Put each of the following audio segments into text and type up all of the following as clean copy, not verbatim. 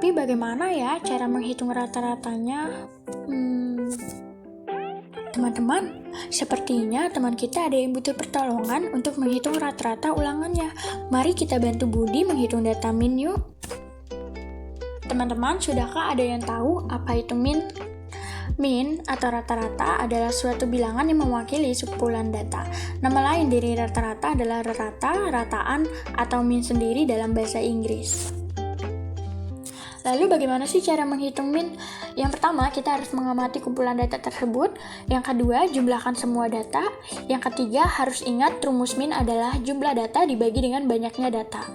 Tapi bagaimana ya cara menghitung rata-ratanya? Teman-teman, sepertinya teman kita ada yang butuh pertolongan untuk menghitung rata-rata ulangannya. Mari kita bantu Budi menghitung data min yuk. Teman-teman, sudahkah ada yang tahu apa itu min? Min atau rata-rata adalah suatu bilangan yang mewakili sekumpulan data. Nama lain dari rata-rata adalah rata, rataan, atau min sendiri dalam bahasa Inggris. Lalu bagaimana sih cara menghitung min? Yang pertama, kita harus mengamati kumpulan data tersebut. Yang kedua, jumlahkan semua data. Yang ketiga, harus ingat rumus min adalah jumlah data dibagi dengan banyaknya data.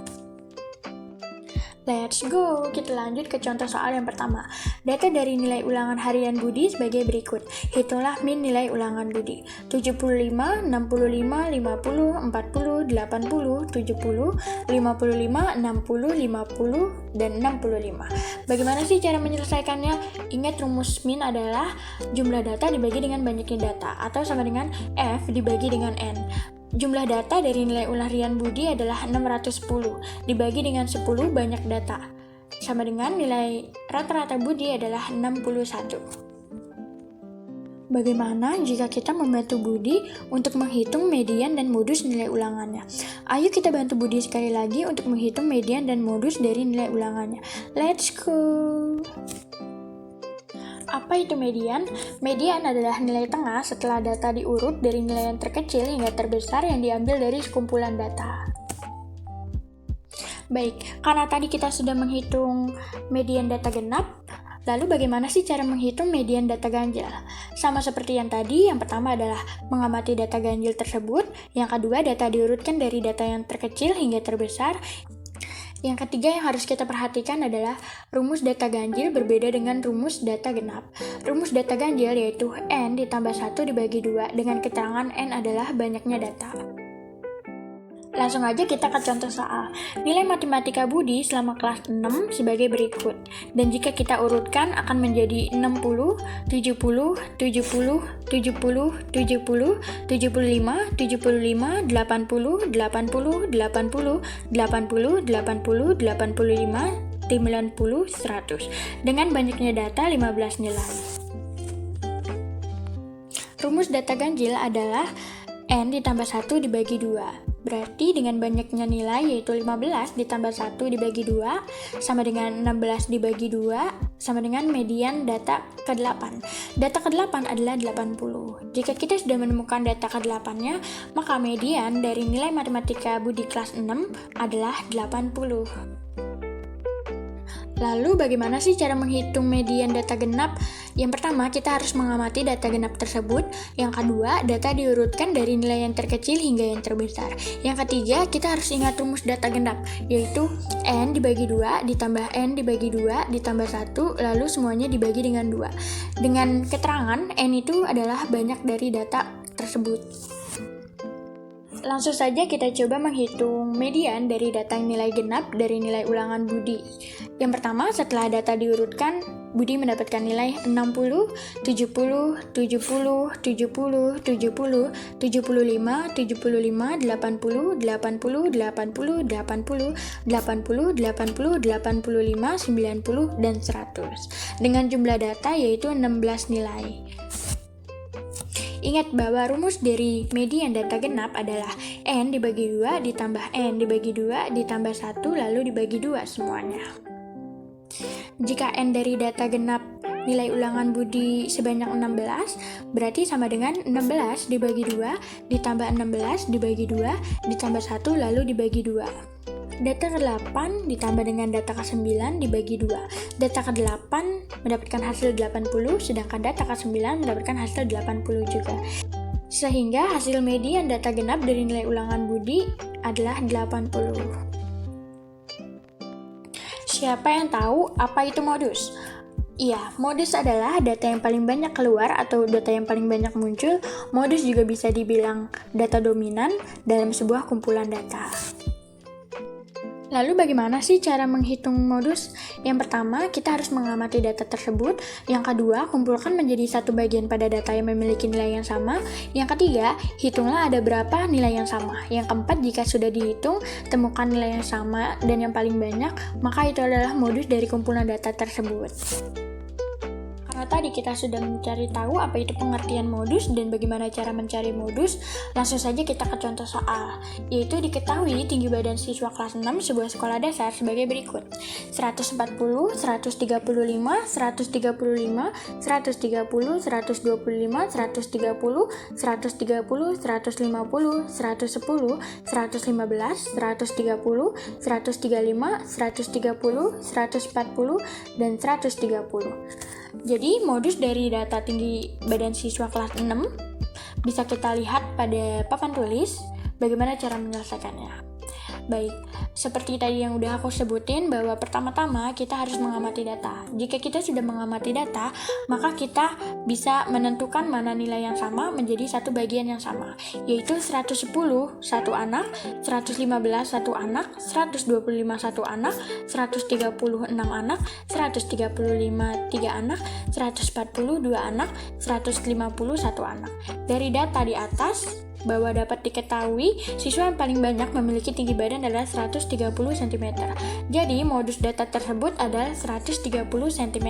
Let's go, kita lanjut ke contoh soal yang pertama. Data dari nilai ulangan harian Budi sebagai berikut. Hitunglah min nilai ulangan Budi. 75, 65, 50, 40, 80, 70, 55, 60, 50, dan 65. Bagaimana sih cara menyelesaikannya? Ingat rumus min adalah jumlah data dibagi dengan banyaknya data, atau sama dengan F dibagi dengan N. Jumlah data dari nilai ulangan harian Budi adalah 610, dibagi dengan 10 banyak data, sama dengan nilai rata-rata Budi adalah 61. Bagaimana jika kita membantu Budi untuk menghitung median dan modus nilai ulangannya? Ayo kita bantu Budi sekali lagi untuk menghitung median dan modus dari nilai ulangannya. Let's go! Apa itu median? Median adalah nilai tengah setelah data diurut dari nilai yang terkecil hingga terbesar yang diambil dari sekumpulan data. Baik, karena tadi kita sudah menghitung median data genap, lalu bagaimana sih cara menghitung median data ganjil? Sama seperti yang tadi, yang pertama adalah mengamati data ganjil tersebut, yang kedua data diurutkan dari data yang terkecil hingga terbesar. Yang ketiga yang harus kita perhatikan adalah rumus data ganjil berbeda dengan rumus data genap. Rumus data ganjil yaitu N ditambah 1 dibagi 2 dengan keterangan N adalah banyaknya data. Langsung aja kita ke contoh soal. Nilai matematika Budi selama kelas 6 sebagai berikut. Dan jika kita urutkan akan menjadi 60, 70, 70, 70, 70, 75, 75, 80, 80, 80, 80, 80, 85, 90, 100 dengan banyaknya data 15 nilai. Rumus data ganjil adalah N ditambah 1 dibagi 2. Berarti dengan banyaknya nilai yaitu 15 ditambah 1 dibagi 2 sama dengan 16 dibagi 2 sama dengan median data ke-8. Data ke-8 adalah 80. Jika kita sudah menemukan data ke-8-nya, maka median dari nilai matematika Budi kelas 6 adalah 80. Lalu bagaimana sih cara menghitung median data genap? Yang pertama, kita harus mengamati data genap tersebut. Yang kedua, data diurutkan dari nilai yang terkecil hingga yang terbesar. Yang ketiga, kita harus ingat rumus data genap, yaitu N dibagi 2 ditambah N dibagi 2 ditambah 1, lalu semuanya dibagi dengan 2. Dengan keterangan, N itu adalah banyak dari data tersebut. Langsung saja kita coba menghitung median dari data nilai genap dari nilai ulangan Budi. Yang pertama, setelah data diurutkan, Budi mendapatkan nilai 60, 70, 70, 70, 70, 75, 75, 80, 80, 80, 80, 80, 80, 85, 90, dan 100. Dengan jumlah data yaitu 16 nilai. Ingat bahwa rumus dari median data genap adalah N dibagi 2 ditambah N dibagi 2 ditambah 1 lalu dibagi 2 semuanya. Jika N dari data genap nilai ulangan Budi sebanyak 16, berarti sama dengan 16 dibagi 2 ditambah 16 dibagi 2 ditambah 1 lalu dibagi 2. Data ke-8 ditambah dengan data ke-9 dibagi 2. Data ke-8 mendapatkan hasil 80, sedangkan data ke-9 mendapatkan hasil 80 juga. Sehingga hasil median data genap dari nilai ulangan Budi adalah 80. Siapa yang tahu apa itu modus? Iya, modus adalah data yang paling banyak keluar atau data yang paling banyak muncul. Modus juga bisa dibilang data dominan dalam sebuah kumpulan data. Lalu bagaimana sih cara menghitung modus? Yang pertama, kita harus mengamati data tersebut. Yang kedua, kumpulkan menjadi satu bagian pada data yang memiliki nilai yang sama. Yang ketiga, hitunglah ada berapa nilai yang sama. Yang keempat, jika sudah dihitung, temukan nilai yang sama dan yang paling banyak, maka itu adalah modus dari kumpulan data tersebut. Karena tadi kita sudah mencari tahu apa itu pengertian modus dan bagaimana cara mencari modus, langsung saja kita ke contoh soal, yaitu diketahui tinggi badan siswa kelas 6 sebuah sekolah dasar sebagai berikut: 140, 135, 135, 130, 125, 130, 130, 150, 110, 115, 115, 135, 135, 130, 140, dan 130. Jadi, modus dari data tinggi badan siswa kelas 6 bisa kita lihat pada papan tulis bagaimana cara menyelesaikannya. Baik, seperti tadi yang udah aku sebutin bahwa pertama-tama kita harus mengamati data. Jika kita sudah mengamati data, maka kita bisa menentukan mana nilai yang sama menjadi satu bagian yang sama, yaitu 110 satu anak, 115 satu anak, 125 satu anak, 136 anak, 135 3 anak, 142 anak, 150 satu anak. Dari data di atas bahwa dapat diketahui siswa yang paling banyak memiliki tinggi badan adalah 130 cm. Jadi, modus data tersebut adalah 130 cm.